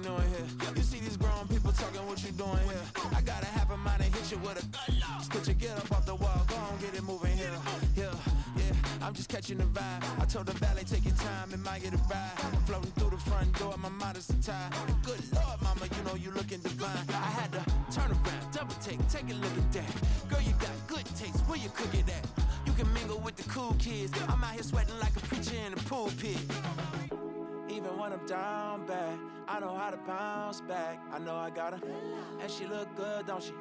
new in here. You see these grown people talking, what you doing here? I got a half a mind to hit you with a just put your get up off the wall, go on, get it moving here. Yeah, I'm just catching the vibe. I told the valet, take your time, it might get a ride. Floating through the front door, my mind is tied. Good Lord, mama, you know you looking divine. I had to turn around, double take a look at that. Girl, you got good taste, where you cook it at? You can mingle with the cool kids. I'm out here sweating like a preacher in a pool pit. Even when I'm down bad, I know how to bounce back. I know I got her, and she look good, don't she?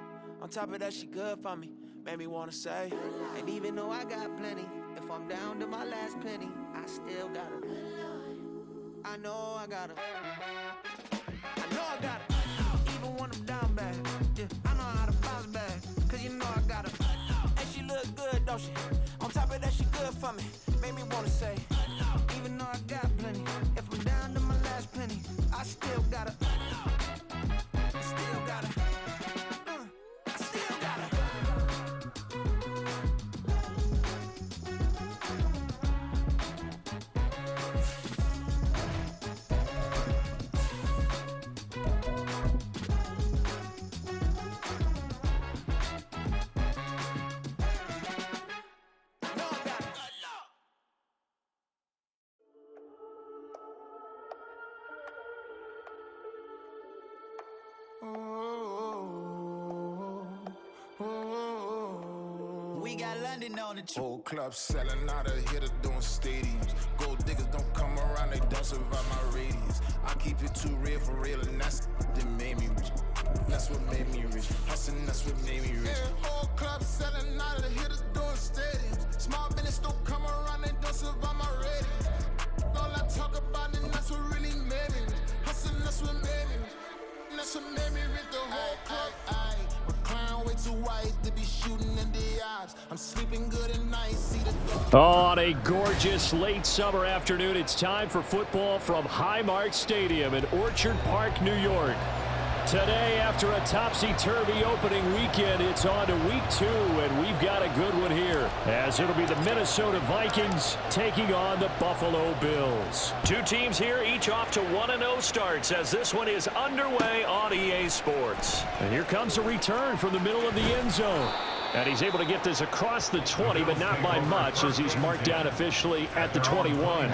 On top of that, she good for me. Made me wanna say, and even though I got plenty, if I'm down to my last penny, I still got her. I know I got her. I know I got her. Even when I'm down bad, yeah, I know how to bounce back. Cause you know I got her. And she look good, don't she? On top of that, she good for me. Made me wanna say, even though I got plenty, if I'm down to my last penny, I still got her. I still got her. I still got her. We got London on the Whole club selling out of hitter doing stadiums. Gold diggers don't come around, they don't survive my radius. I keep it too real for real, and that's that made me rich. That's what made me rich. Hustling, that's what made me rich. Yeah, whole club selling out of hitters doing stadiums. Small business don't come around, they don't survive my radius. All I talk about, and that's what really made me rich. Hustling, that's what made me rich. And that's what made me rich. The whole club. McLaren way too wide to be shooting in the odds. I'm sleeping good at night. See the On a gorgeous late summer afternoon, it's time for football from Highmark Stadium in Orchard Park, New York. Today, after a topsy-turvy opening weekend, it's on to week 2, and we've got a good one here, as it'll be the Minnesota Vikings taking on the Buffalo Bills. Two teams here, each off to 1-0 starts, as this one is underway on EA Sports. And here comes a return from the middle of the end zone. And he's able to get this across the 20, but not by much, as he's marked down officially at the 21.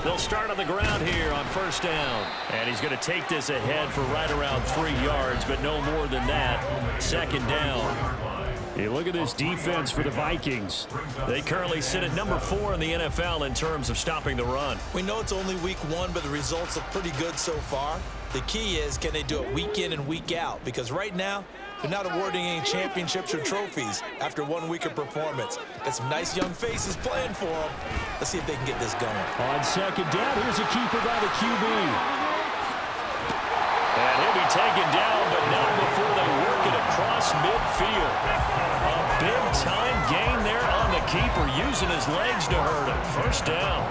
They'll start on the ground here on first down. And he's going to take this ahead for right around 3 yards, but no more than that. Second down. You look at this defense for the Vikings. They currently sit at number 4 in the NFL in terms of stopping the run. We know it's only week 1, but the results look pretty good so far. The key is, can they do it week in and week out? Because right now, they're not awarding any championships or trophies after 1 week of performance. Got some nice young faces playing for them. Let's see if they can get this going. On second down, here's a keeper by the QB. And he'll be taken down, but not before they work it across midfield. A big-time gain there on the keeper, using his legs to hurt him. First down.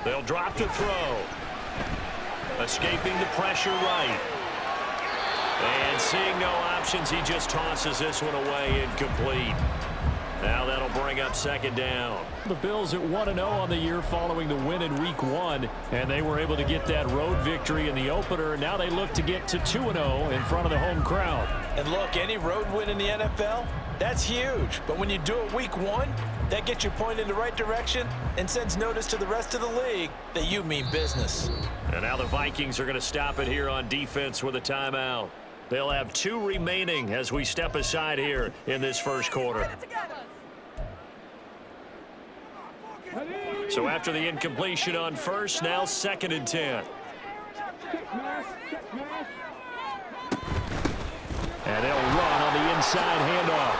They'll drop to throw. Escaping the pressure right. And seeing no options, he just tosses this one away incomplete. Now that'll bring up second down. The Bills at 1-0 on the year following the win in Week 1, and they were able to get that road victory in the opener. Now they look to get to 2-0 in front of the home crowd. And look, any road win in the NFL, that's huge. But when you do it Week 1, that gets you pointed in the right direction and sends notice to the rest of the league that you mean business. And now the Vikings are going to stop it here on defense with a timeout. They'll have 2 remaining as we step aside here in this first quarter. So after the incompletion on first, now 2nd and 10. And they'll run on the inside handoff.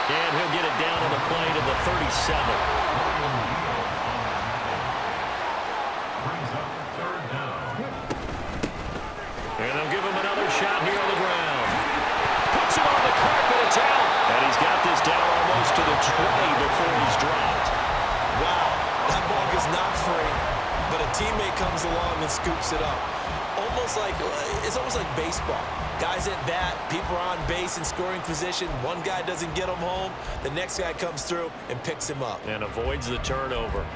And he'll get it down on the play to the 37. And they'll give him another shot here on the ground. Puts him on the carpet, it's out. And he's got this down almost to the 20 before he's dropped. Wow, that ball gets knocked free, but a teammate comes along and scoops it up. It's almost like baseball. Guys at bat, people are on base in scoring position. One guy doesn't get him home. The next guy comes through and picks him up. And avoids the turnover.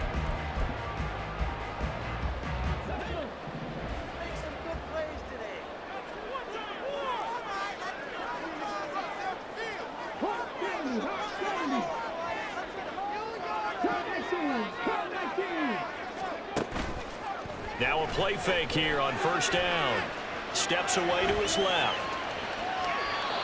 Now a play fake here on first down. Steps away to his left.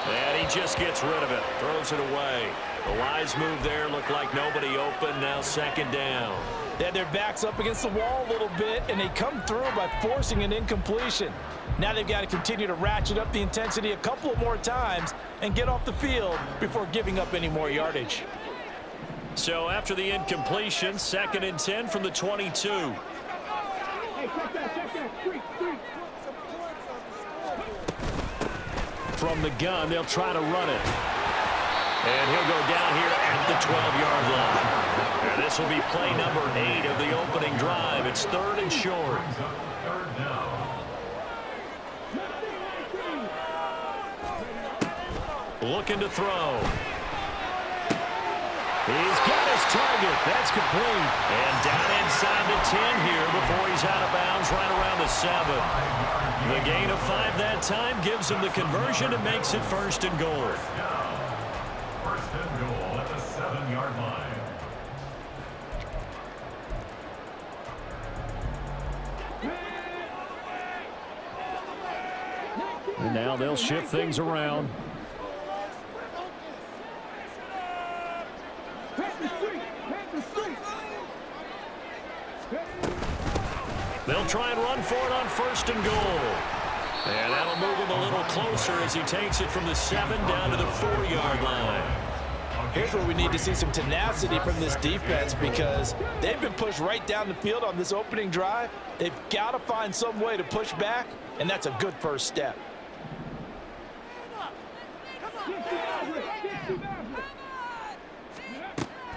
And he just gets rid of it. Throws it away. The wise move there. Looked like nobody open. Now 2nd down. They had their backs up against the wall a little bit, and they come through by forcing an incompletion. Now they've got to continue to ratchet up the intensity a couple of more times and get off the field before giving up any more yardage. So after the incompletion, 2nd and 10 from the 22. From the gun, they'll try to run it. And he'll go down here at the 12-yard line. And this will be play number 8 of the opening drive. It's 3rd and short. Looking to throw. He's got his target. That's complete. And down inside the 10 here before he's out of bounds right around the 7. The gain of 5 that time gives him the conversion and makes it 1st and goal. 1st and goal at the 7-yard line. And now they'll shift things around. They'll try and run for it on 1st and goal. And that'll move him a little closer as he takes it from the 7 down to the 4-yard line. Here's where we need to see some tenacity from this defense because they've been pushed right down the field on this opening drive. They've got to find some way to push back, and that's a good first step.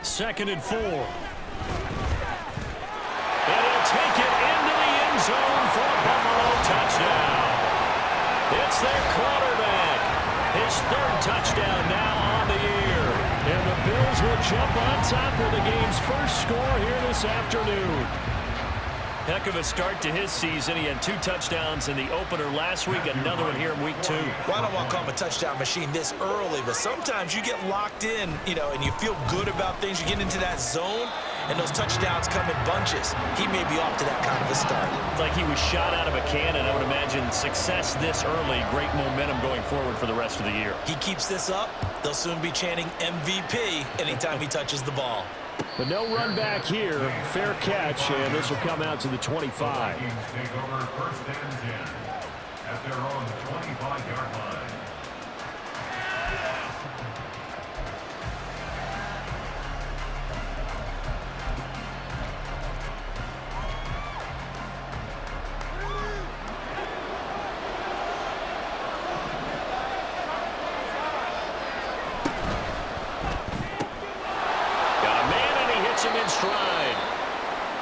Second and 4. And he'll take it into the end zone for a Buffalo touchdown. It's their quarterback. His 3rd touchdown now on the year. And the Bills will jump on top with the game's first score here this afternoon. Heck of a start to his season. He had 2 touchdowns in the opener last week, another one here in week 2. Well, I don't want to call him a touchdown machine this early, but sometimes you get locked in, and you feel good about things. You get into that zone, and those touchdowns come in bunches. He may be off to that kind of a start. It's like he was shot out of a cannon. I would imagine success this early, great momentum going forward for the rest of the year. He keeps this up, they'll soon be chanting MVP anytime he touches the ball. But no run back here. Fair catch, and this will come out to the 25. Vikings take over 1st and 10 at their own 25-yard line. Stride.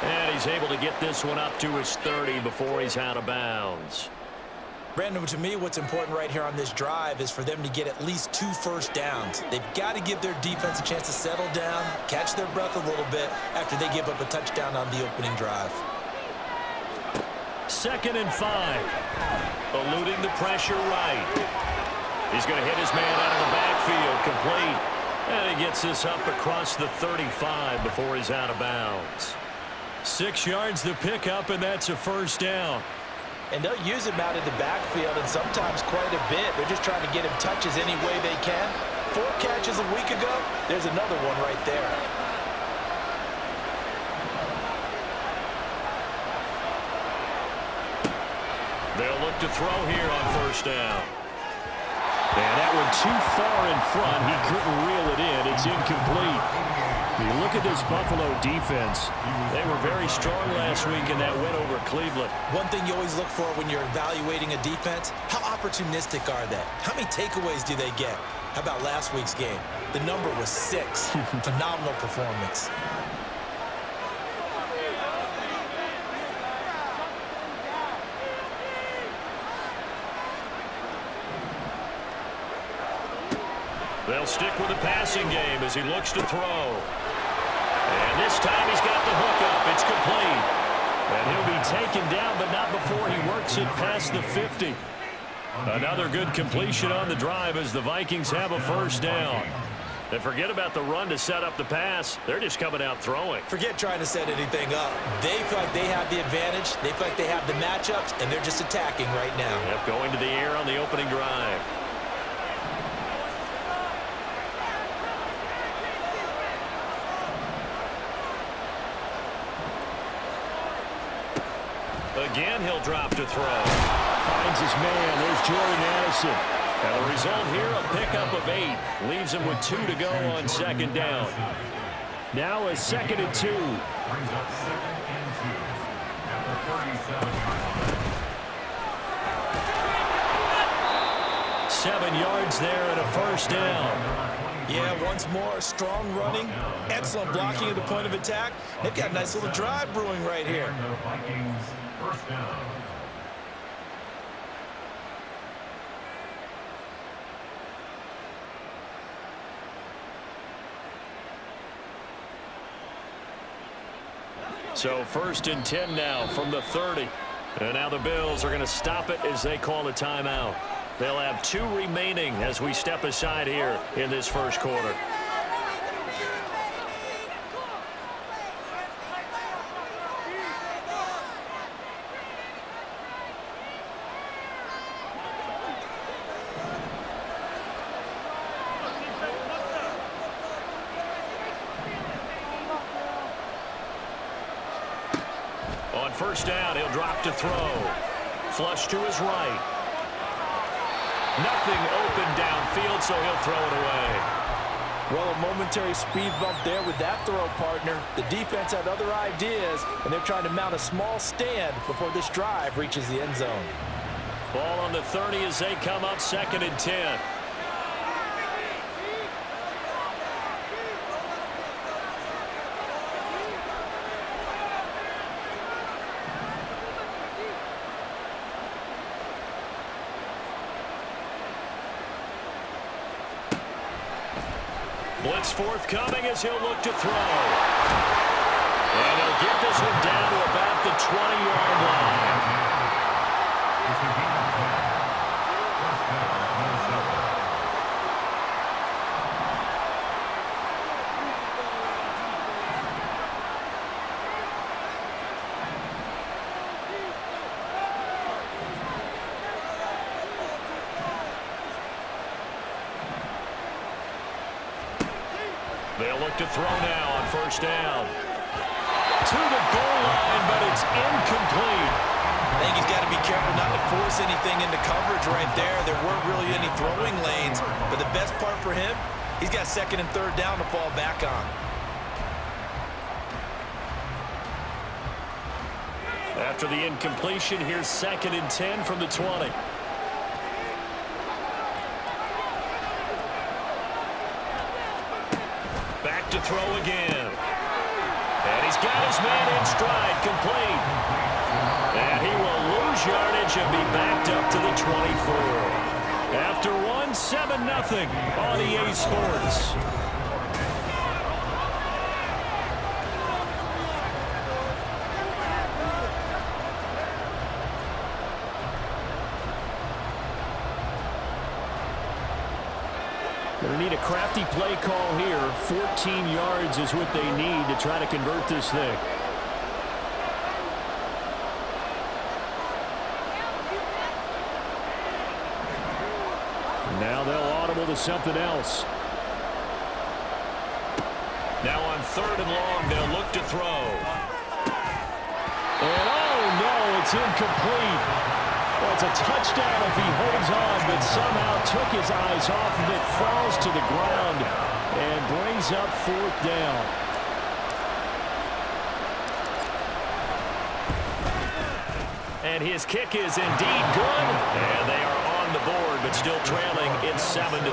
And he's able to get this one up to his 30 before he's out of bounds. Brandon, to me, what's important right here on this drive is for them to get at least 2 first downs. They've got to give their defense a chance to settle down, catch their breath a little bit after they give up a touchdown on the opening drive. 2nd and 5. Eluding the pressure right. He's going to hit his man out of the backfield, complete. And he gets this up across the 35 before he's out of bounds. 6 yards the pickup, and that's a first down. And they'll use him out in the backfield, and sometimes quite a bit. They're just trying to get him touches any way they can. 4 catches a week ago. There's another one right there. They'll look to throw here on first down. And that one too far in front. He couldn't reel it in. It's incomplete. You look at this Buffalo defense. They were very strong last week in that win over Cleveland. One thing you always look for when you're evaluating a defense, how opportunistic are they? How many takeaways do they get? How about last week's game? The number was 6. Phenomenal performance. They'll stick with the passing game as he looks to throw. And this time he's got the hook up. It's complete. And he'll be taken down, but not before he works it past the 50. Another good completion on the drive as the Vikings have a first down. And forget about the run to set up the pass. They're just coming out throwing. Forget trying to set anything up. They feel like they have the advantage. They feel like they have the matchups, and they're just attacking right now. Yep, going to the air on the opening drive. Again, he'll drop to throw. Finds his man. There's Jordan Addison. And the result here, a pickup of 8. Leaves him with 2 to go on 2nd down. Now a 2nd and 2. Brings up 2nd and 2 at the 37-yard line. 7 yards there and a first down. Yeah, once more, strong running, excellent blocking at the point of attack. They've got a nice little drive brewing right here. The Vikings first down. So 1st and 10 now from the 30. And now the Bills are going to stop it as they call a timeout. They'll have 2 remaining as we step aside here in this first quarter. On first down, he'll drop to throw. Flush to his right. Nothing open downfield, so he'll throw it away. Well, a momentary speed bump there with that throw, partner. The defense had other ideas, and they're trying to mount a small stand before this drive reaches the end zone. Ball on the 30 as they come up 2nd and 10. Blitz forthcoming as he'll look to throw. And he'll get this one down to about the 20-yard line. They'll look to throw now on first down. To the goal line, but it's incomplete. I think he's got to be careful not to force anything into coverage right there. There weren't really any throwing lanes, but the best part for him, he's got 2nd and 3rd down to fall back on. After the incompletion, here's 2nd and 10 from the 20. Back to throw again. And he's got his man in stride, complete. And he will lose lose yardage and be backed up to the 24. After one, 7-0 on EA Sports. Going to need a crafty play call here. 14 yards is what they need to try to convert this thing. Now they'll audible to something else. Now on 3rd and long, they'll look to throw. And oh no, it's incomplete. Well, it's a touchdown if he holds on, but somehow took his eyes off of it, falls to the ground, and brings up 4th down. And his kick is indeed good, and they are on the board, but still trailing in 7-3.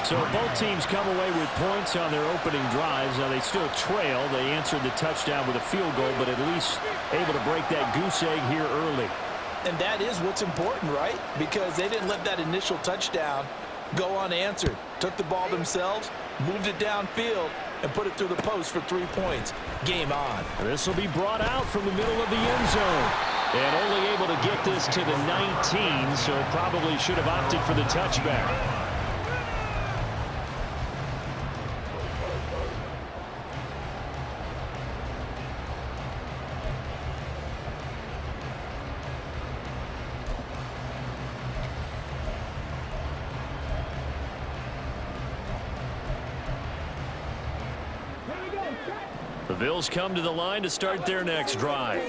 So both teams come away with points on their opening drives. Now they still trail. They answered the touchdown with a field goal, but at least able to break that goose egg here early. And that is what's important, right? Because they didn't let that initial touchdown go unanswered. Took the ball themselves, moved it downfield, and put it through the post for 3 points. Game on. This will be brought out from the middle of the end zone. And only able to get this to the 19, so probably should have opted for the touchback. The Bills come to the line to start their next drive.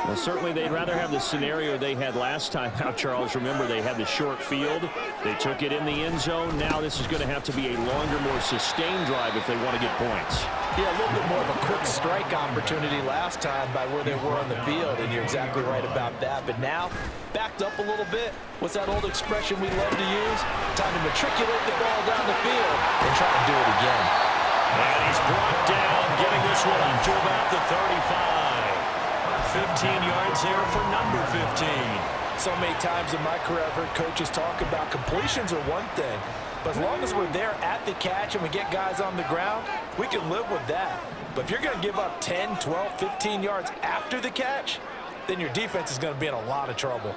Well, certainly they'd rather have the scenario they had last time out, Charles. Remember, they had the short field. They took it in the end zone. Now this is going to have to be a longer, more sustained drive if they want to get points. Yeah, a little bit more of a quick strike opportunity last time by where they were on the field, and you're exactly right about that. But now, backed up a little bit. What's that old expression we love to use? Time to matriculate the ball down the field and try to do it again. And he's brought down, getting this one up to about the 35. 15 yards there for number 15. So many times in my career I've heard coaches talk about completions are one thing, but as long as we're there at the catch and we get guys on the ground, we can live with that. But if you're going to give up 10, 12, 15 yards after the catch, then your defense is going to be in a lot of trouble.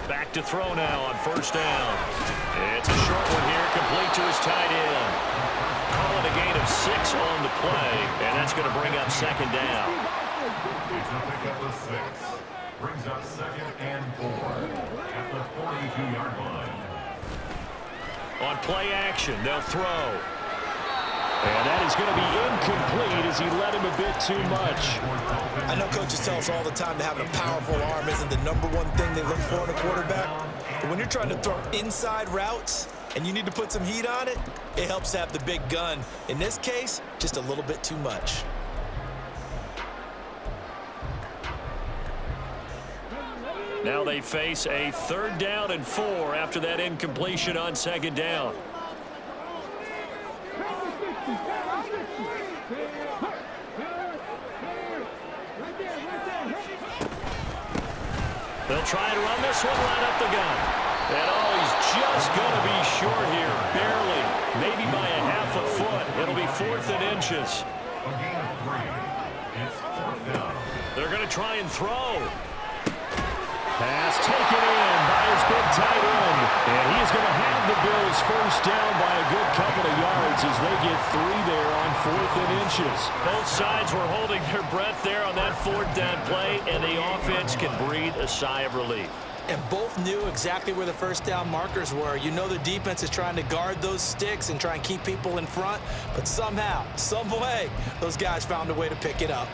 Back to throw now on 1st down. It's a short one here, complete to his tight end. Call it a gain of 6 on the play, and that's going to bring up 2nd down. It's a pickup of 6. Brings up 2nd and 4 at the 42-yard line. On play action, they'll throw. And that is going to be incomplete as he led him a bit too much. I know coaches tell us all the time that having a powerful arm isn't the #1 thing they look for in a quarterback. But when you're trying to throw inside routes and you need to put some heat on it, it helps to have the big gun. In this case, just a little bit too much. Now they face a 3rd down and 4 after that incompletion on 2nd down. They'll try to run this one right up the gut. And oh, he's just going to be short here, barely, maybe by a half a foot. It'll be 4th and inches. A gain of 3. It's 4th down. They're going to try and throw. Pass taken in by his big tight end. And he is going to have the Bills 1st down by a good couple of yards as they get 3 there on 4th and inches. Both sides were holding their breath there on that 4th down play, and the offense can breathe a sigh of relief. And both knew exactly where the 1st down markers were. You know the defense is trying to guard those sticks and try and keep people in front, but somehow, some way, those guys found a way to pick it up.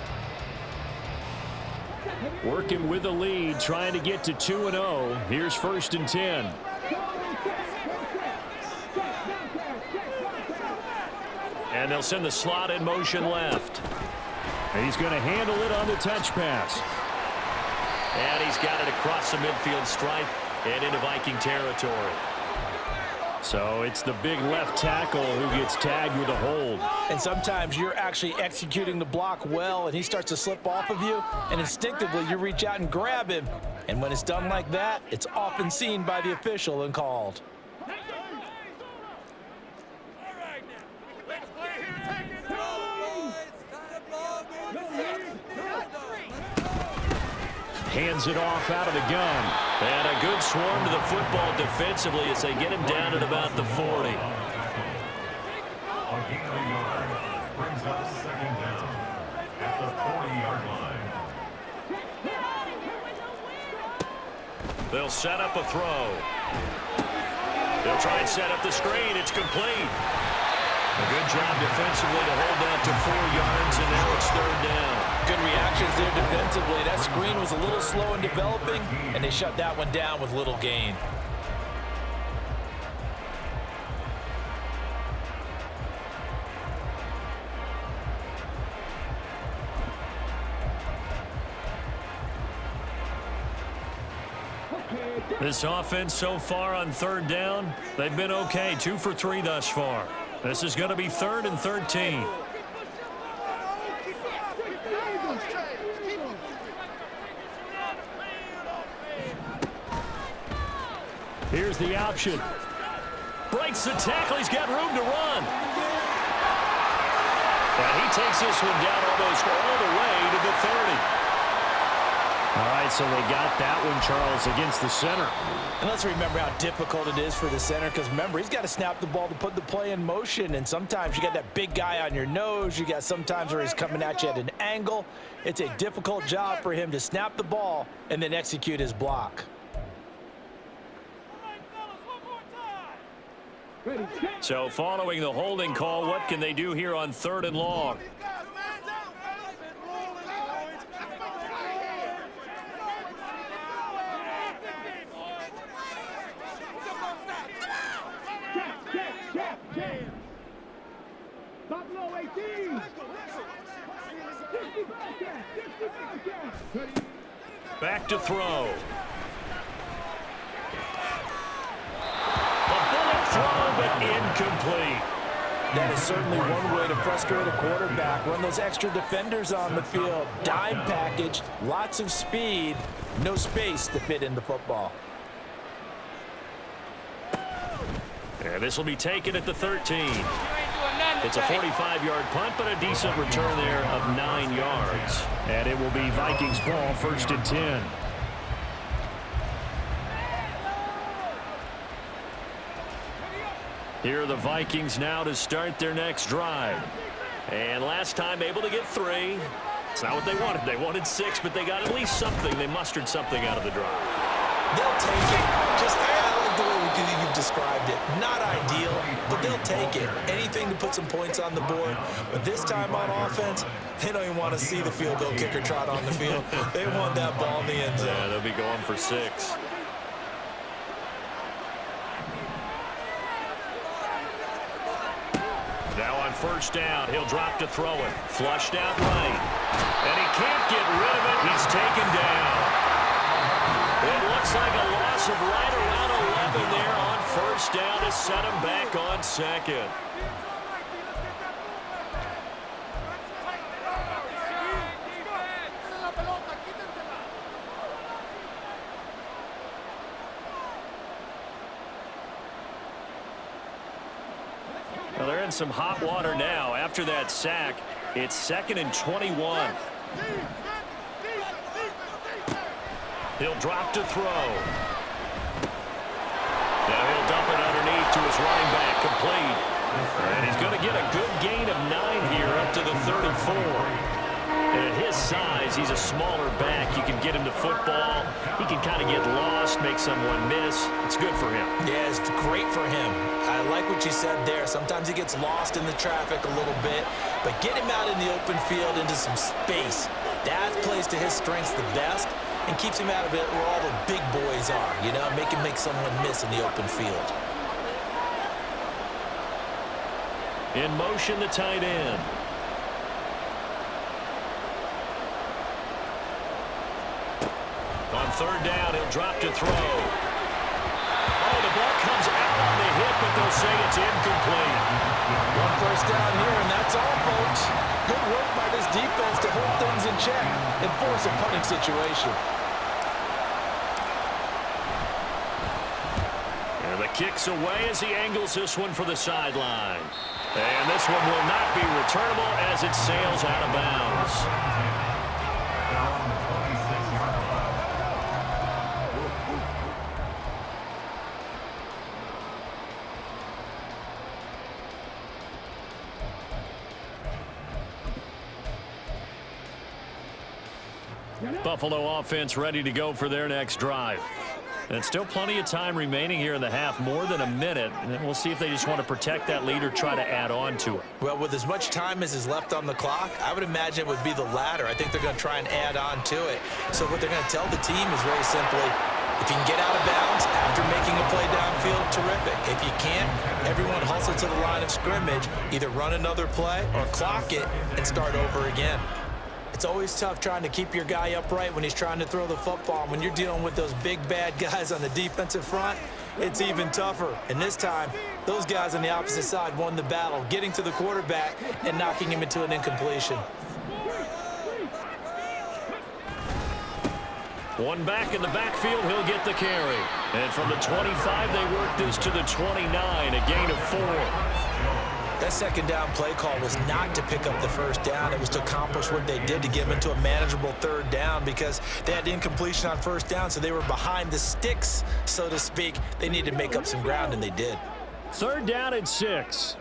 Working with the lead, trying to get to 2-0. Here's 1st and 10. And they'll send the slot in motion left. And he's going to handle it on the touch pass. And he's got it across the midfield stripe and into Viking territory. So it's the big left tackle who gets tagged with a hold. And sometimes you're actually executing the block well, and he starts to slip off of you, and instinctively you reach out and grab him. And when it's done like that, it's often seen by the official and called. Hands it off out of the gun. And a good swarm to the football defensively as they get him down at about the 40. A gain of a yard brings up second down at the 40-yard line. They'll set up a throw. They'll try and set up the screen. It's complete. A good job defensively to hold that to 4 yards, and now it's third down. Good reactions there defensively. That screen was a little slow in developing, and they shut that one down with little gain. This offense so far on third down, they've been okay. 2 for 3 thus far. This is going to be 3rd and 13. Here's the option. Breaks the tackle. He's got room to run. And he takes this one down almost all the way to the 30. All right, so they got that one, Charles, against the center. And let's remember how difficult it is for the center, because remember, he's got to snap the ball to put the play in motion, and sometimes you got that big guy on your nose. You got sometimes where he's coming at you at an angle. It's a difficult job for him to snap the ball and then execute his block. So following the holding call, what can they do here on 3rd and long? Back to throw. A bullet throw, but incomplete. That is certainly one way to frustrate a quarterback. Run those extra defenders on the field. Dime package, lots of speed, no space to fit in the football. And this will be taken at the 13. It's a 45-yard punt, but a decent return there of 9 yards. And it will be Vikings ball, 1st and 10. Here are the Vikings now to start their next drive. And last time able to get 3. It's not what they wanted. They wanted 6, but they got at least something. They mustered something out of the drive. They'll take it. Just I like the way you've described it. Not ideal, but they'll take it. Anything to put some points on the board. But this time on offense, they don't even want to see the field goal kicker trot on the field. They want that ball in the end zone. Yeah, they'll be going for 6. Now on 1st down, he'll drop to throw it. Flushed out right. And he can't get rid of it. He's taken down. It looks like a loss of right around 11 there on 1st down to set him back on 2nd. Well, they're in some hot water now. After that sack, it's 2nd and 21. He'll drop to throw. Now he'll dump it underneath to his running back, complete. And he's going to get a good gain of 9 here up to the 34. And at his size, he's a smaller back. You can get him to football. He can kind of get lost, make someone miss. It's good for him. Yeah, it's great for him. I like what you said there. Sometimes he gets lost in the traffic a little bit, but get him out in the open field into some space. That plays to his strengths the best and keeps him out of it where all the big boys are, you know, make him make someone miss in the open field. In motion, the tight end. On 3rd down, he'll drop to throw. Oh, the ball comes out on the hip, and they'll say it's incomplete. One first down here, and that's all, folks. Good work by this defense to hold things in check and force a punting situation. And the kick's away as he angles this one for the sideline. And this one will not be returnable as it sails out of bounds. Down the 26-yard line. Buffalo offense ready to go for their next drive. And still plenty of time remaining here in the half, more than a minute. And we'll see if they just want to protect that lead or try to add on to it. Well, with as much time as is left on the clock, I would imagine it would be the latter. I think they're going to try and add on to it. So what they're going to tell the team is very simply, if you can get out of bounds after making a play downfield, terrific. If you can't, everyone hustle to the line of scrimmage, either run another play or clock it and start over again. It's always tough trying to keep your guy upright when he's trying to throw the football. When you're dealing with those big, bad guys on the defensive front, it's even tougher. And this time, those guys on the opposite side won the battle, getting to the quarterback and knocking him into an incompletion. One back in the backfield, he'll get the carry. And from the 25, they work this to the 29, a gain of 4. That second down play call was not to pick up the first down. It was to accomplish what they did to get them into a manageable third down because they had incompletion on first down, so they were behind the sticks, so to speak. They needed to make up some ground, and they did. Third down and 6.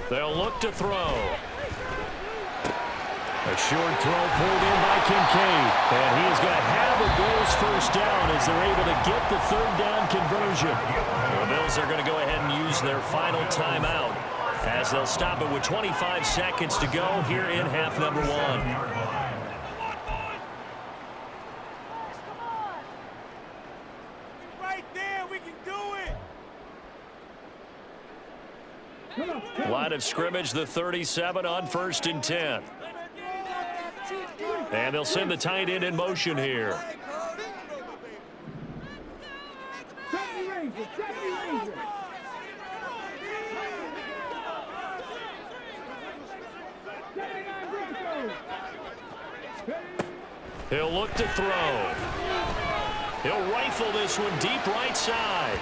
They'll look to throw. A short throw pulled in by Kincaid. And he is going to have a Bills first down as they're able to get the third down conversion. The Bills are going to go ahead and use their final timeout as they'll stop it with 25 seconds to go here in half number 1. Line of scrimmage, the 37 on 1st and 10. And they'll send the tight end in motion here. He'll look to throw. He'll rifle this one deep right side.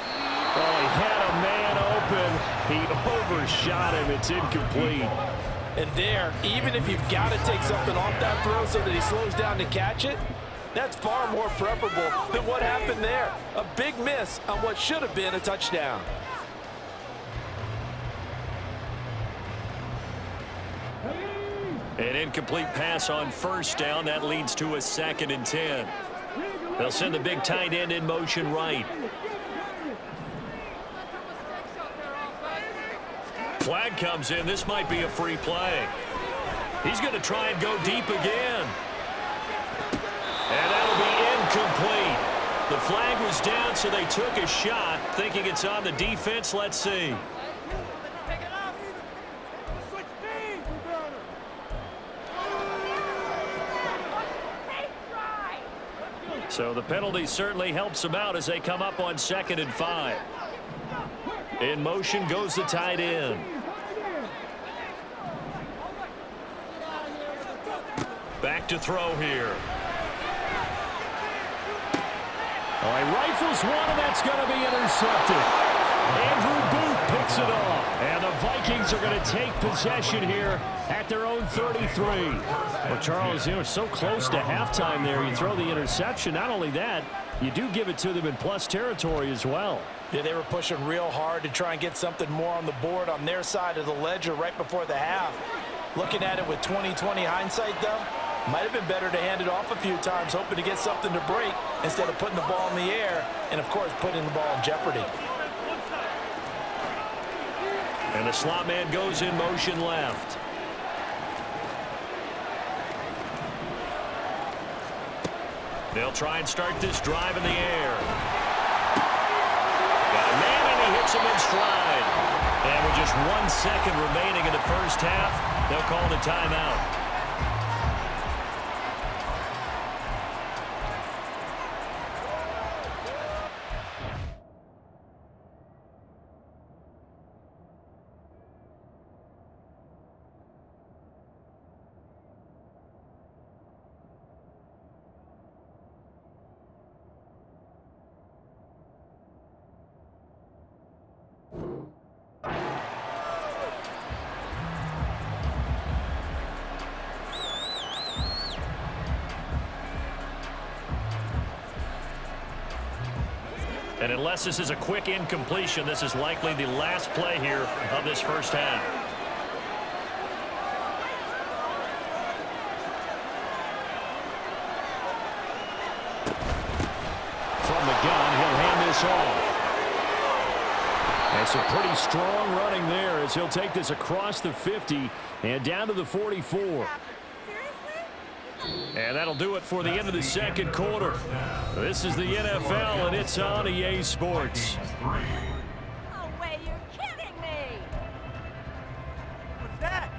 Oh, he had a man open. He overshot him. It's incomplete. And there, even if you've got to take something off that throw so that he slows down to catch it, that's far more preferable than what happened there. A big miss on what should have been a touchdown. An incomplete pass on first down. That leads to a 2nd and 10. They'll send the big tight end in motion right. Flag comes in. This might be a free play. He's going to try and go deep again. And that'll be incomplete. The flag was down, so they took a shot, thinking it's on the defense. Let's see. So the penalty certainly helps them out as they come up on 2nd and 5. In motion goes the tight end. Back to throw here. Oh, he rifles one, and that's going to be intercepted. Andrew Booth picks it off. And the Vikings are going to take possession here at their own 33. Well, Charles, you know, so close to halftime there. You throw the interception. Not only that, you do give it to them in plus territory as well. Yeah, they were pushing real hard to try and get something more on the board on their side of the ledger right before the half. Looking at it with 20/20 hindsight, though, might have been better to hand it off a few times, hoping to get something to break instead of putting the ball in the air and, of course, putting the ball in jeopardy. And the slot man goes in motion left. They'll try and start this drive in the air. Got a man, and he hits him in stride. And with just 1 second remaining in the first half, they'll call the timeout. And unless this is a quick incompletion, this is likely the last play here of this first half. From the gun, he'll hand this off. And some pretty strong running there as he'll take this across the 50 and down to the 44. And that'll do it for the end of the second quarter. This is the NFL, and it's on EA Sports. No way, you're kidding me! What's that?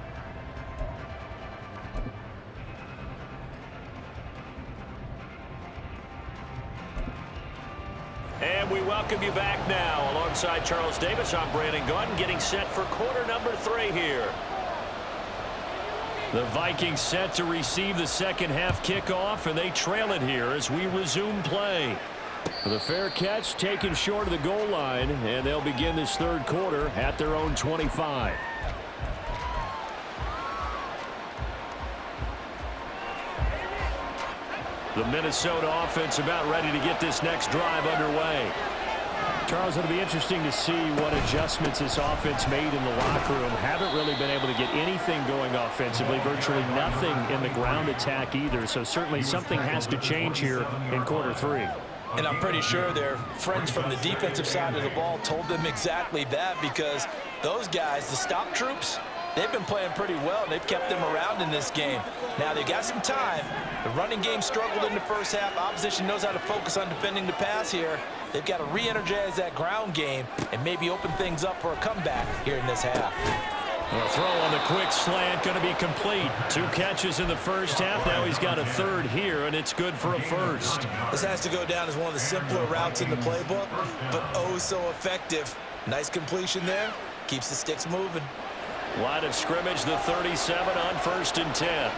And we welcome you back now. Alongside Charles Davis, I'm Brandon Gunn, getting set for quarter number 3 here. The Vikings set to receive the second half kickoff, and they trail it here as we resume play. The fair catch taken short of the goal line, and they'll begin this third quarter at their own 25. The Minnesota offense about ready to get this next drive underway. Charles, it'll be interesting to see what adjustments this offense made in the locker room. Haven't really been able to get anything going offensively, virtually nothing in the ground attack either. So certainly something has to change here in quarter 3. And I'm pretty sure their friends from the defensive side of the ball told them exactly that, because those guys, the stop troops, they've been playing pretty well, and they've kept them around in this game. Now, they got some time. The running game struggled in the first half. Opposition knows how to focus on defending the pass here. They've got to re-energize that ground game and maybe open things up for a comeback here in this half. A throw on the quick slant going to be complete. 2 catches in the first half. Now he's got a third here, and it's good for a first. This has to go down as one of the simpler routes in the playbook, but oh so effective. Nice completion there. Keeps the sticks moving. Line of scrimmage, the 37 on 1st and 10.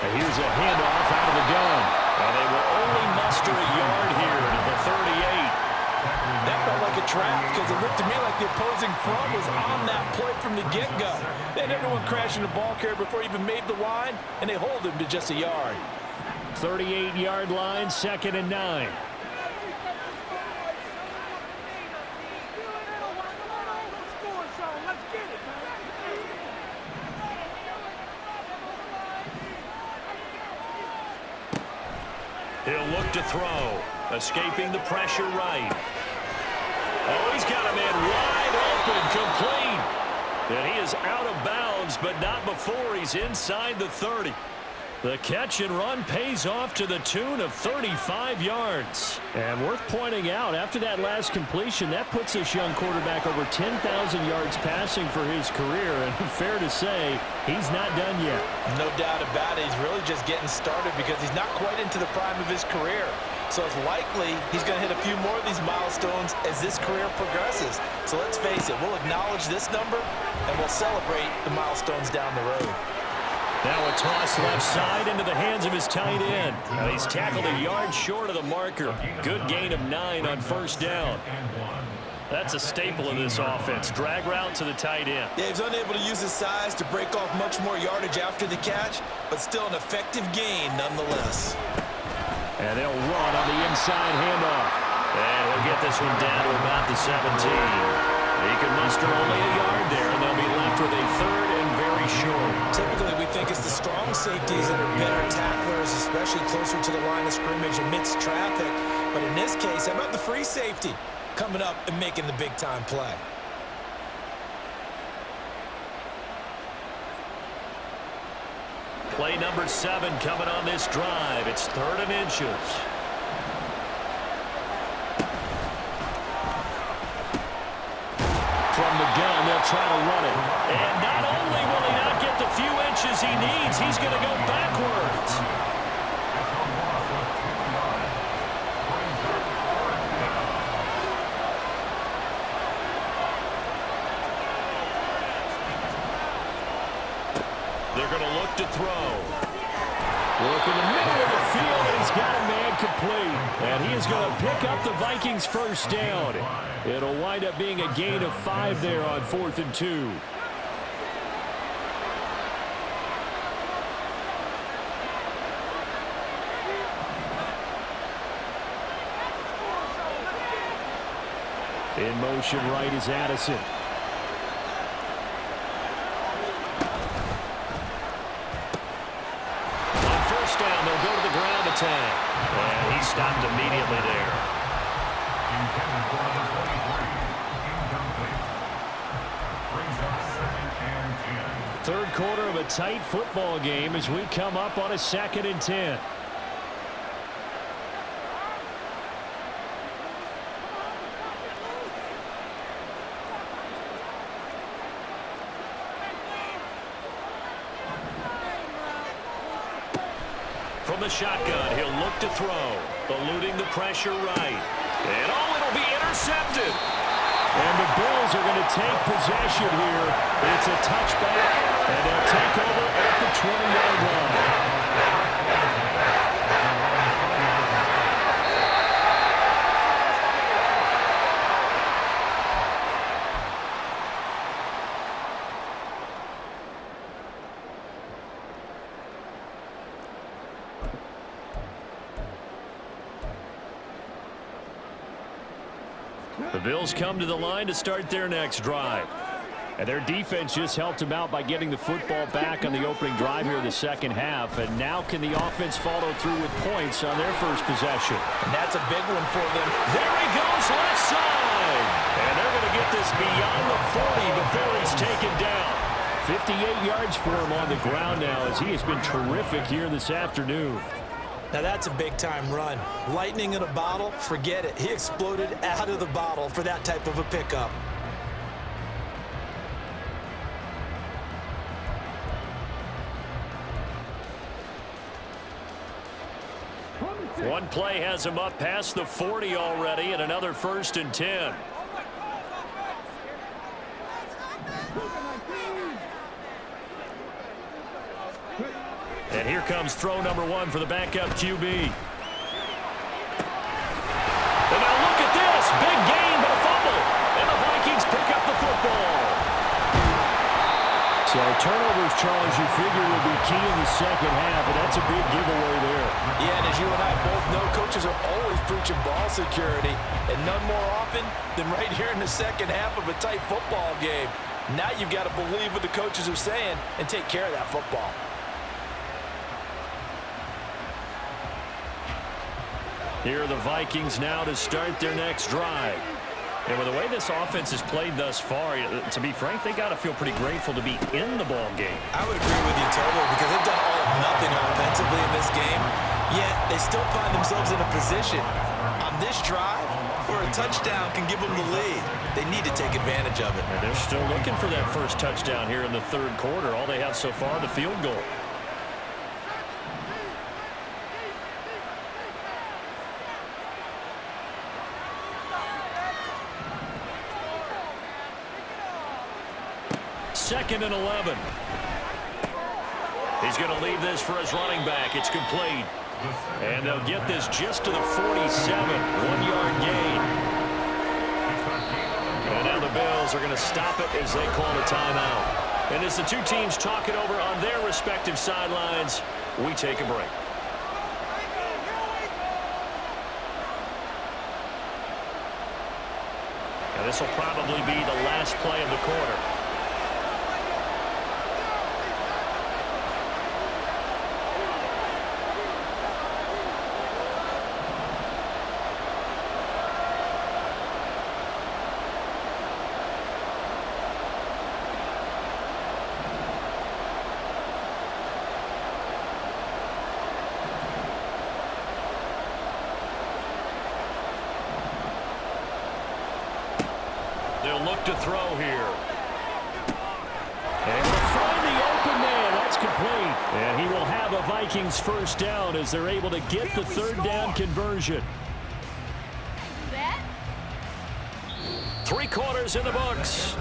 And here's a handoff out of the gun. And they will only muster a yard here to the 38. That felt like a trap, because it looked to me like the opposing front was on that play from the get-go. They had everyone crashing the ball carrier before he even made the line, and they hold him to just a yard. 38-yard line, 2nd and 9. He'll look to throw, escaping the pressure right. Oh, he's got a man wide open, complete. And he is out of bounds, but not before he's inside the 30. The catch and run pays off to the tune of 35 yards. And worth pointing out, after that last completion, that puts this young quarterback over 10,000 yards passing for his career. And fair to say, he's not done yet. No doubt about it. He's really just getting started because he's not quite into the prime of his career. So it's likely he's going to hit a few more of these milestones as this career progresses. So let's face it, we'll acknowledge this number and we'll celebrate the milestones down the road. Now a toss left side into the hands of his tight end. Now he's tackled a yard short of the marker. Good gain of 9 on 1st down. That's a staple of this offense. Drag route to the tight end. Yeah, he's unable to use his size to break off much more yardage after the catch, but still an effective gain nonetheless. And they'll run on the inside handoff. And he'll get this one down to about the 17. He can muster only a yard there, and they'll be left with a 3rd and very short. Typically, we think it's the strong safeties that are better tacklers, especially closer to the line of scrimmage amidst traffic. But in this case, how about the free safety coming up and making the big-time play? Play number 7 coming on this drive. It's 3rd and inches. From the gun, they'll try to run it. And not only will he not get the few inches he needs, he's going to go backwards. They're going to look to throw. Look in the middle of the field, and he's got a man complete. And he is going to pick up the Vikings first down. It'll wind up being a gain of 5 there on 4th and 2. In motion right is Addison. On first down, they'll go to the ground attack. And he stopped immediately there. Intended for number 23. Incomplete. Brings up 2nd and 10. Third quarter of a tight football game as we come up on a 2nd and 10. From the shotgun, he'll look to throw. Eluding the pressure right. And it'll be intercepted. And the Bills are going to take possession here. It's a touchback, and they'll take over at the 20-yard line. The Bills come to the line to start their next drive. And their defense just helped them out by getting the football back on the opening drive here in the second half. And now can the offense follow through with points on their first possession? And that's a big one for them. There he goes, left side. And they're going to get this beyond the 40 before he's taken down. 58 yards for him on the ground now as he has been terrific here this afternoon. Now that's a big-time run. Lightning in a bottle, forget it. He exploded out of the bottle for that type of a pickup. One play has him up past the 40 already, and another 1st and 10. And here comes throw number 1 for the backup QB. And now look at this. Big gain, but a fumble. And the Vikings pick up the football. So turnovers, Charles, you figure will be key in the second half, and that's a big giveaway there. Yeah, and as you and I both know, coaches are always preaching ball security, and none more often than right here in the second half of a tight football game. Now you've got to believe what the coaches are saying and take care of that football. Here are the Vikings now to start their next drive. And with the way this offense has played thus far, to be frank, they got to feel pretty grateful to be in the ball game. I would agree with you totally because they've done all of nothing offensively in this game, yet they still find themselves in a position on this drive where a touchdown can give them the lead. They need to take advantage of it. And they're still looking for that first touchdown here in the third quarter. All they have so far, the field goal. Second and 11. He's going to leave this for his running back. It's complete. And they'll get this just to the 47. 1-yard gain. And now the Bills are going to stop it as they call a timeout. And as the two teams talk it over on their respective sidelines, we take a break. And this will probably be the last play of the quarter. They'll look to throw here. And they'll find the open man. That's complete. And he will have a Vikings first down as they're able to get the third down conversion. 3 quarters in the books.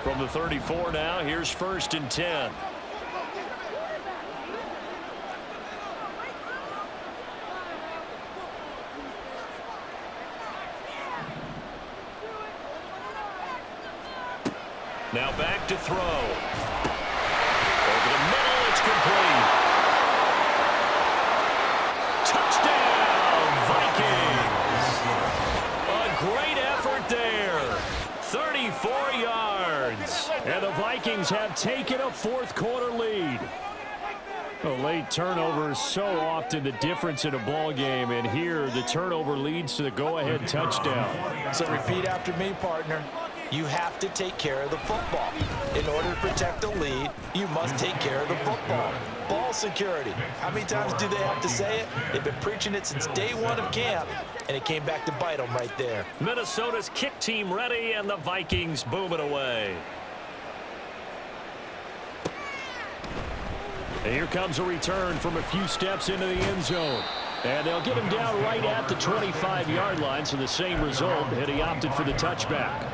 From the 34 now, here's 1st and 10. Now back to throw. Over the middle, it's complete. Touchdown, Vikings. A great effort there. 34 yards. And the Vikings have taken a fourth-quarter lead. A late turnover is so often the difference in a ball game, and here the turnover leads to the go-ahead touchdown. So repeat after me, partner. You have to take care of the football. In order to protect the lead, you must take care of the football. Ball security. How many times do they have to say it? They've been preaching it since day one of camp, and it came back to bite them right there. Minnesota's kick team ready, and the Vikings boom it away. And here comes a return from a few steps into the end zone. And they'll get him down right at the 25-yard line, so the same result, and he opted for the touchback.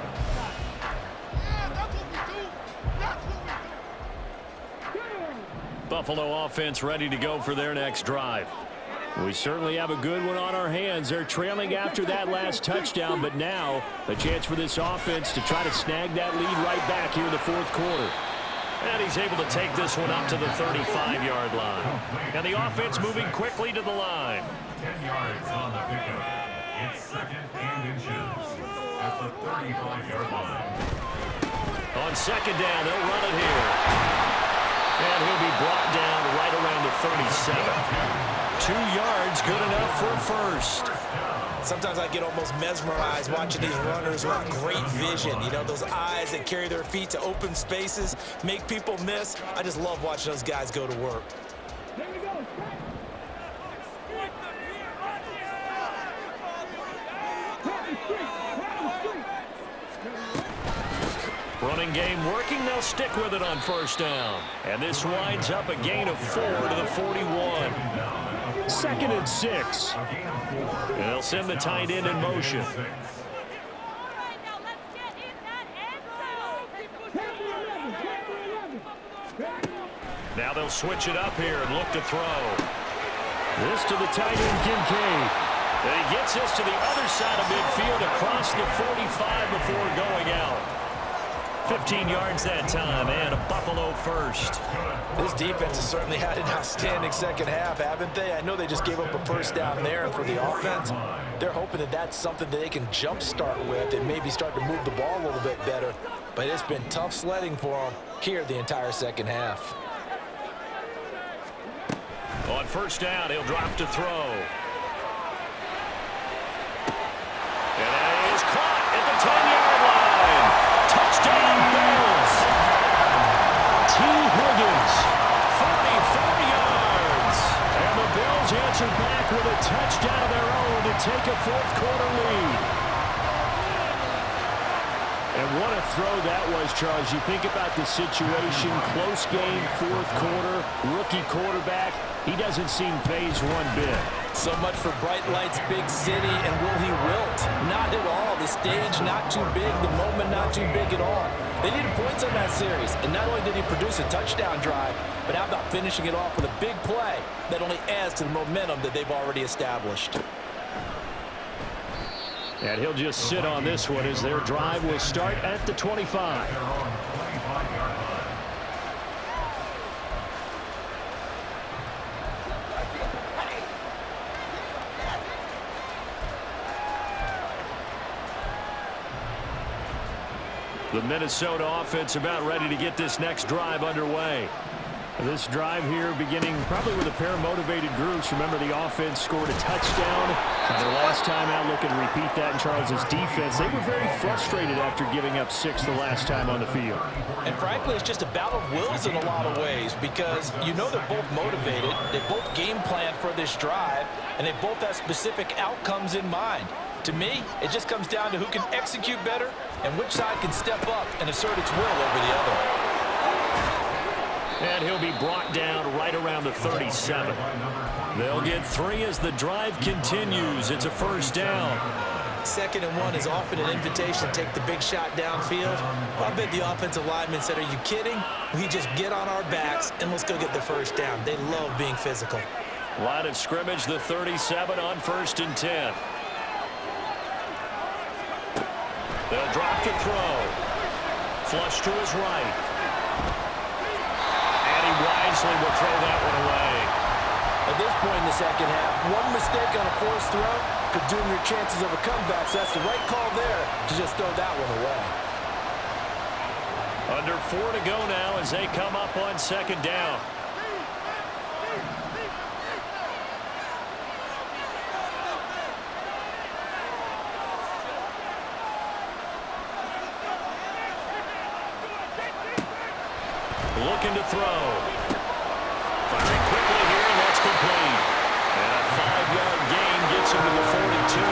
Buffalo offense ready to go for their next drive. We certainly have a good one on our hands. They're trailing after that last touchdown, but now a chance for this offense to try to snag that lead right back here in the fourth quarter. And he's able to take this one up to the 35-yard line. And the offense moving quickly to the line. 10 yards on the pickup. It's 2nd and inches at the 35-yard line. On 2nd down, they'll run it here. And he'll be brought down right around the 37. 2 yards, good enough for 1st. Sometimes I get almost mesmerized watching these runners who have great vision. You know, those eyes that carry their feet to open spaces, make people miss. I just love watching those guys go to work. Running game working. They'll stick with it on 1st down. And this winds up a gain of 4 to the 41. 2nd and 6. And they'll send the tight end in motion. Now they'll switch it up here and look to throw. This to the tight end, Kincaid. And he gets this to the other side of midfield across the 45 before going out. 15 yards that time, and a Buffalo 1st. This defense has certainly had an outstanding second half, haven't they? I know they just gave up a 1st down there, and for the offense, they're hoping that that's something that they can jumpstart with and maybe start to move the ball a little bit better. But it's been tough sledding for them here the entire second half. On 1st down, he'll drop to throw. And that is caught at the 10-yard line. Touchdown, Bills. T. Higgins, 44 yards. And the Bills answer back with a touchdown of their own to take a fourth-quarter lead. And what a throw that was, Charles. You think about the situation, close game, fourth quarter, rookie quarterback. He doesn't seem fazed one bit. So much for bright lights, big city, and will he wilt? Not at all. The stage not too big, the moment not too big at all. They needed points on that series, and not only did he produce a touchdown drive, but how about finishing it off with a big play that only adds to the momentum that they've already established. And he'll just sit on this one as their drive will start at the 25. The Minnesota offense about ready to get this next drive underway. This drive here beginning probably with a pair of motivated groups. Remember, the offense scored a touchdown. Their last time out, looking to repeat that in Charles's defense. They were very frustrated after giving up 6 the last time on the field. And frankly, it's just a battle of wills in a lot of ways because you know they're both motivated. They both game plan for this drive, and they both have specific outcomes in mind. To me, it just comes down to who can execute better and which side can step up and assert its will over the other. And he'll be brought down right around the 37. They'll get 3 as the drive continues. It's a 1st down. 2nd and 1 is often an invitation to take the big shot downfield. Well, I bet the offensive lineman said, are you kidding? We just get on our backs and let's go get the first down. They love being physical. Line of scrimmage, the 37 on 1st and 10. They'll drop to throw. Flush to his right. And he wisely will throw that one away. At this point in the second half, one mistake on a forced throw could doom your chances of a comeback, so that's the right call there to just throw that one away. Under 4 to go now as they come up on 2nd down. Looking to throw. Firing quickly here, and that's complete. And a 5-yard gain gets him to the 42.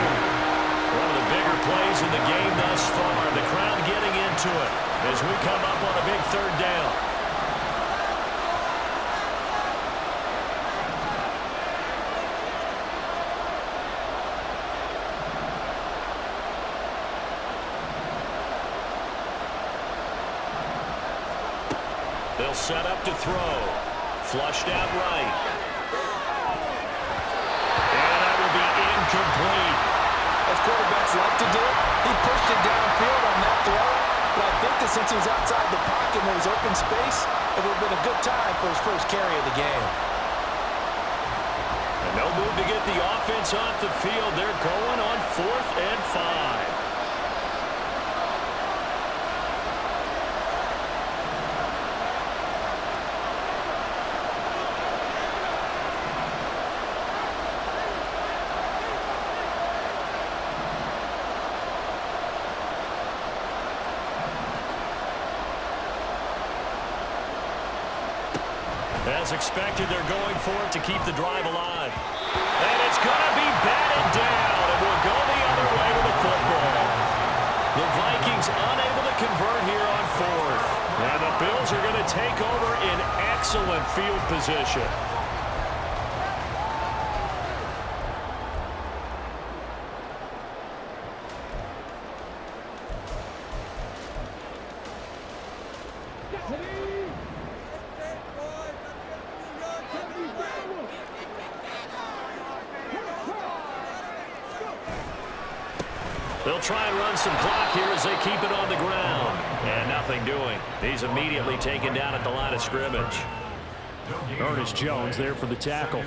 One of the bigger plays in the game thus far. The crowd getting into it as we come up on a big 3rd down. They'll set up to throw. Flushed out right. And that will be incomplete. As quarterbacks like to do, he pushed it downfield on that throw. But I think that since he was outside the pocket and there was open space, it would have been a good time for his first carry of the game. And no move to get the offense off the field. They're going on 4th and 5. As expected, they're going for it to keep the drive alive. And it's going to be batted down, and we'll go the other way with the football. The Vikings unable to convert here on 4th. And the Bills are going to take over in excellent field position. They'll try and run some clock here as they keep it on the ground. And nothing doing. He's immediately taken down at the line of scrimmage. Ernest Jones there for the tackle.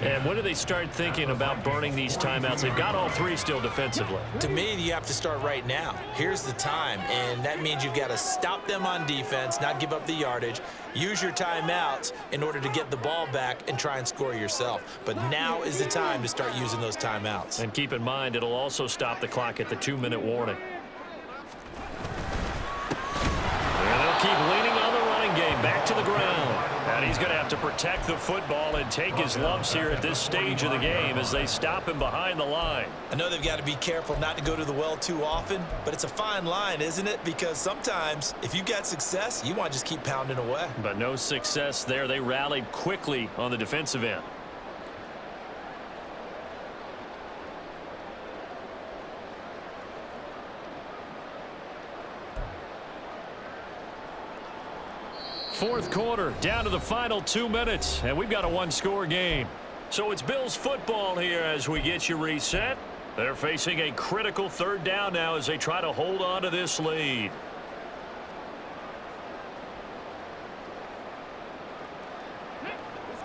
And when do they start thinking about burning these timeouts? They've got all 3 still defensively. To me, you have to start right now. Here's the time, and that means you've got to stop them on defense, not give up the yardage, use your timeouts in order to get the ball back and try and score yourself. But now is the time to start using those timeouts. And keep in mind, it'll also stop the clock at the 2-minute warning. And they'll keep leaning on the running game, back to the ground. And he's going to have to protect the football and take his lumps here at this stage of the game as they stop him behind the line. I know they've got to be careful not to go to the well too often, but it's a fine line, isn't it? Because sometimes if you got success, you want to just keep pounding away. But no success there. They rallied quickly on the defensive end. Fourth quarter, down to the final 2 minutes, and we've got a 1-score game. So it's Bills football here as we get you reset. They're facing a critical 3rd down now as they try to hold on to this lead.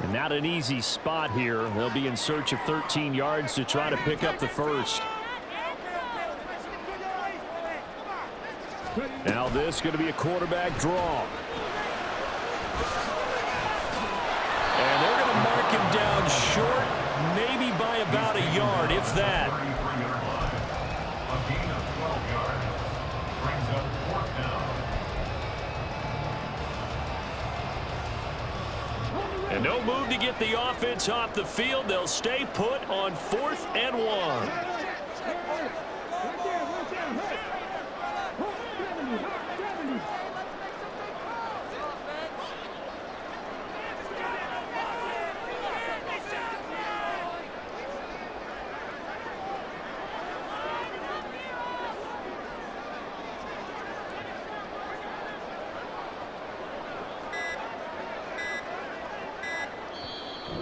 And not an easy spot here. They'll be in search of 13 yards to try to pick up the first. Now this is going to be a quarterback draw. And they're going to mark him down short, maybe by about a yard, if that. A gain of 12 yards brings up 4th down. And no move to get the offense off the field. They'll stay put on 4th and 1.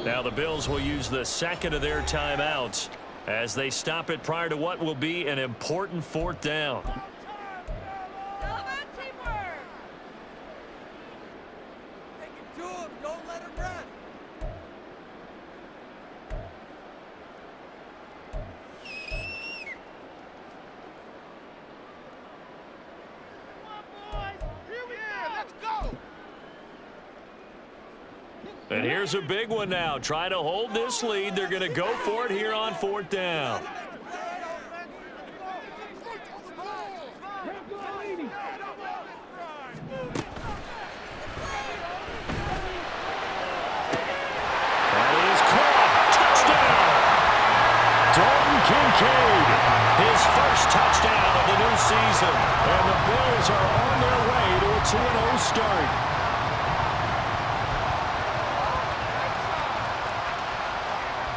Now the Bills will use the second of their timeouts as they stop it prior to what will be an important fourth down. And here's a big one now. Trying to hold this lead. They're going to go for it here on fourth down. That is caught. Touchdown! Dalton Kincaid, his first touchdown of the new season. And the Bills are on their way to a 2-0 start.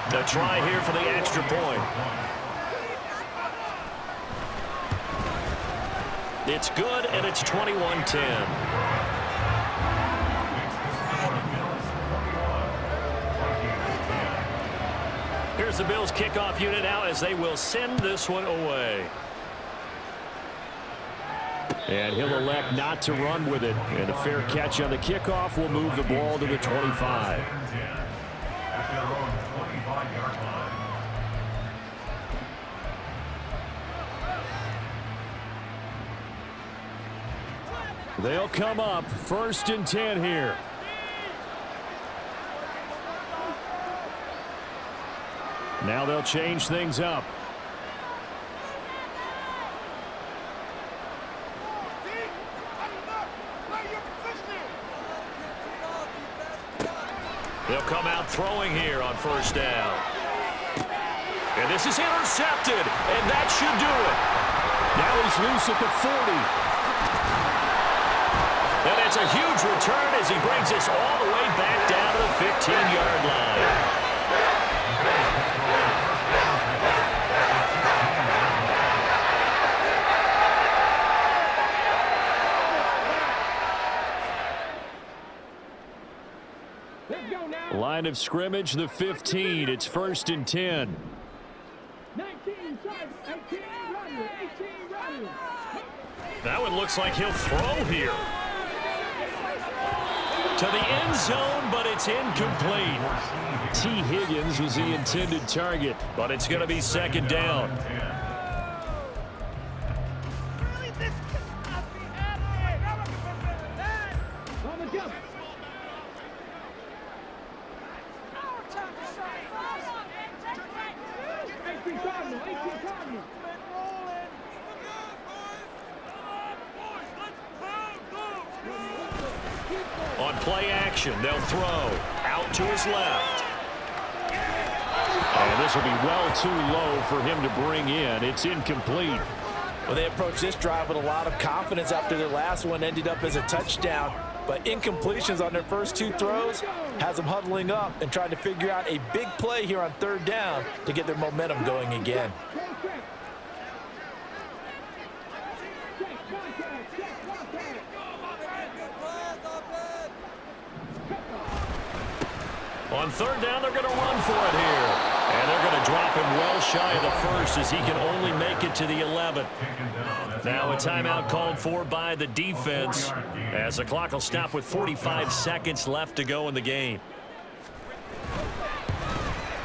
The try here for the extra point. It's good, and it's 21-10. Here's the Bills kickoff unit now as they will send this one away. And he'll elect not to run with it. And a fair catch on the kickoff will move the ball to the 25. They'll come up 1st and 10 here. Now they'll change things up. They'll come out throwing here on 1st down. And this is intercepted, and that should do it. Now he's loose at the 40. And it's a huge return as he brings us all the way back down to the 15-yard line. Line of scrimmage, the 15. It's 1st and 10. 19, 18, running. That one looks like he'll throw here. To the end zone, but it's incomplete. T. Higgins was the intended target, but it's going to be 2nd down. On play action, they'll throw out to his left. And this will be well too low for him to bring in. It's incomplete. Well, they approached this drive with a lot of confidence after their last one ended up as a touchdown. But incompletions on their first 2 throws has them huddling up and trying to figure out a big play here on 3rd down to get their momentum going again. On 3rd down, they're going to run for it here. And they're going to drop him well shy of the 1st as he can only make it to the 11th. Now a timeout called for by the defense as the clock will stop with 45 seconds left to go in the game.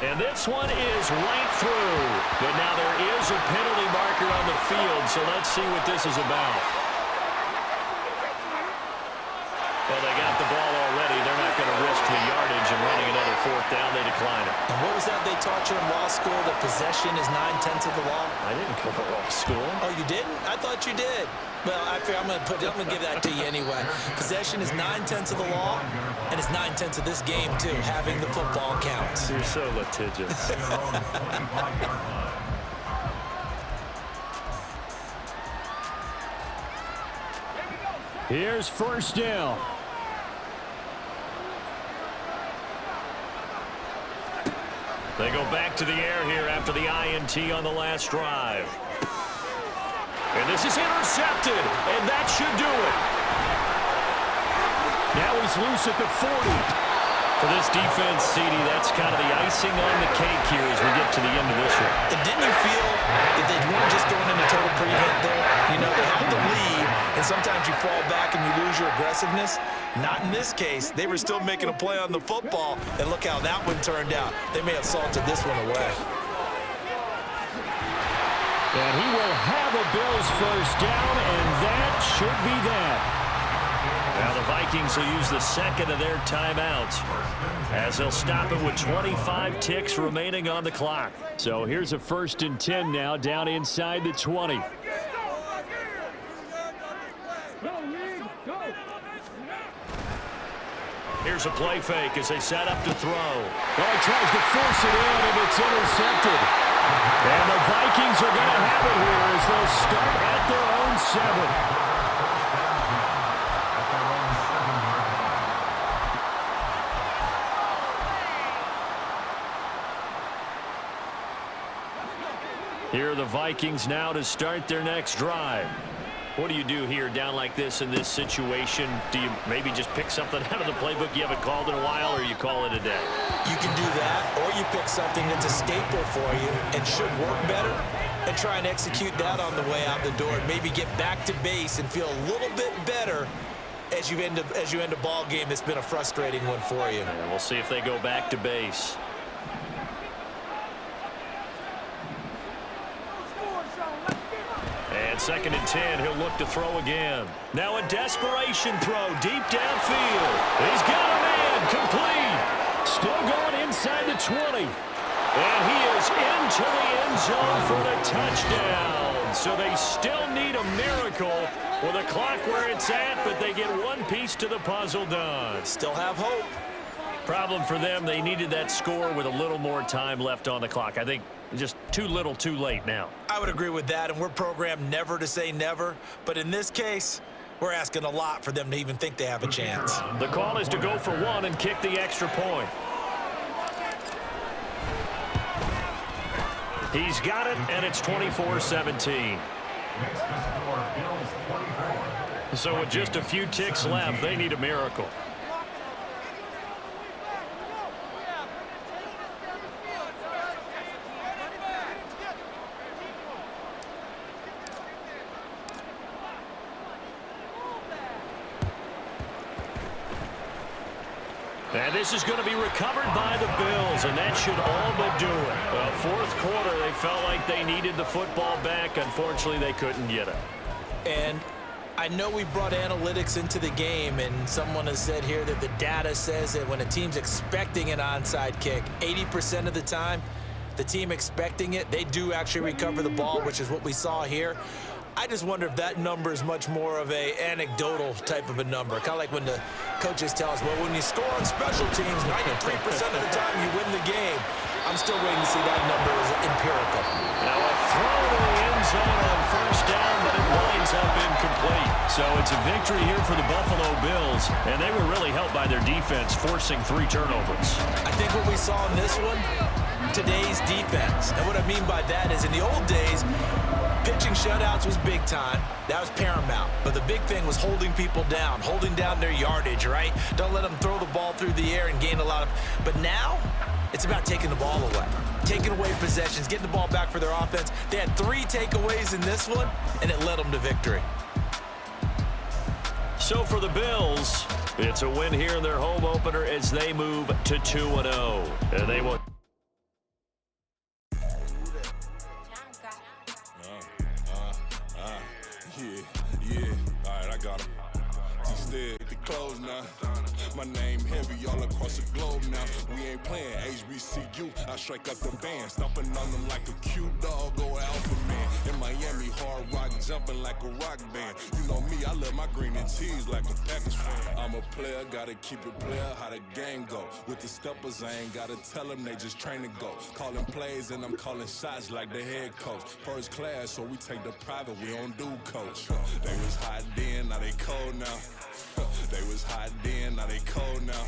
And this one is right through. But now there is a penalty marker on the field, so let's see what this is about. Well, they got the ball already. They're not going to risk the yardage and running another 4th down. They decline it. And what was that they taught you in law school? That possession is 9/10 of the law? I didn't go to law school. Oh, you didn't? I thought you did. Well, I'm going to give that to you anyway. Possession is 9/10 of the law, and it's 9/10 of this game, too. Having the football counts. You're so litigious. Here's 1st down. They go back to the air here after the INT on the last drive. And this is intercepted, and that should do it. Now he's loose at the 40. For this defense, CD, that's kind of the icing on the cake here as we get to the end of this one. And didn't you feel that they weren't just going into total prevent there? You know, they had the lead, and sometimes you fall back and you lose your aggressiveness. Not in this case. They were still making a play on the football, and look how that one turned out. They may have salted this one away. And he will have a Bills first down, and that should be that. Now the Vikings will use the second of their timeouts as they'll stop it with 25 ticks remaining on the clock. So here's a 1st and 10 now down inside the 20. Here's a play fake as they set up to throw. Well, he tries to force it in, and it's intercepted. And the Vikings are going to have it here as they'll start at their own 7. Here are the Vikings now to start their next drive. What do you do here down like this in this situation? Do you maybe just pick something out of the playbook you haven't called in a while, or you call it a day? You can do that, or you pick something that's a staple for you and should work better and try and execute that on the way out the door and maybe get back to base and feel a little bit better as you end a ball game that's been a frustrating one for you. And we'll see if they go back to base. And 2nd and 10, he'll look to throw again. Now a desperation throw deep downfield. He's got a man, complete. Still going inside the 20. And he is into the end zone for the touchdown. So they still need a miracle with a clock where it's at, but they get one piece to the puzzle done. Still have hope. Problem for them, they needed that score with a little more time left on the clock. I think just too little, too late now. I would agree with that, and we're programmed never to say never. But in this case, we're asking a lot for them to even think they have a chance. The call is to go for one and kick the extra point. He's got it, and it's 24-17. So with just a few ticks left, they need a miracle. And this is going to be recovered by the Bills, and that should all but do it. Well, 4th quarter, they felt like they needed the football back. Unfortunately, they couldn't get it. And I know we brought analytics into the game, and someone has said here that the data says that when a team's expecting an onside kick, 80% of the time, the team expecting it, they do actually recover the ball, which is what we saw here. I just wonder if that number is much more of a anecdotal type of a number. Kind of like when the coaches tell us, well, when you score on special teams, 93% of the time you win the game. I'm still waiting to see that number as empirical. Now a throw to the end zone on 1st down, but it winds up incomplete. So it's a victory here for the Buffalo Bills, and they were really helped by their defense, forcing 3 turnovers. I think what we saw in this one, today's defense. And what I mean by that is in the old days, pitching shutouts was big time. That was paramount. But the big thing was holding people down, holding down their yardage, right? Don't let them throw the ball through the air and gain a lot of... But now, it's about taking the ball away. Taking away possessions, getting the ball back for their offense. They had 3 takeaways in this one, and it led them to victory. So for the Bills, it's a win here in their home opener as they move to 2-0. And they will... Yeah, all right, I got him. Instead, the clothes now. My name heavy all across the globe now. We ain't playing HBCU. I strike up the band, stomping on them like a cute dog or alpha man. In Miami, hard rock jumping like a rock band. You know me, I love my green and cheese like a Packers fan. I'm a player, gotta keep it player. How the game go? With the steppers, I ain't gotta tell them, they just train to go. Calling plays and I'm calling shots like the head coach. First class, so we take the private, we don't do coach. They was hot then, now they cold now. They was hot then, now they cold now.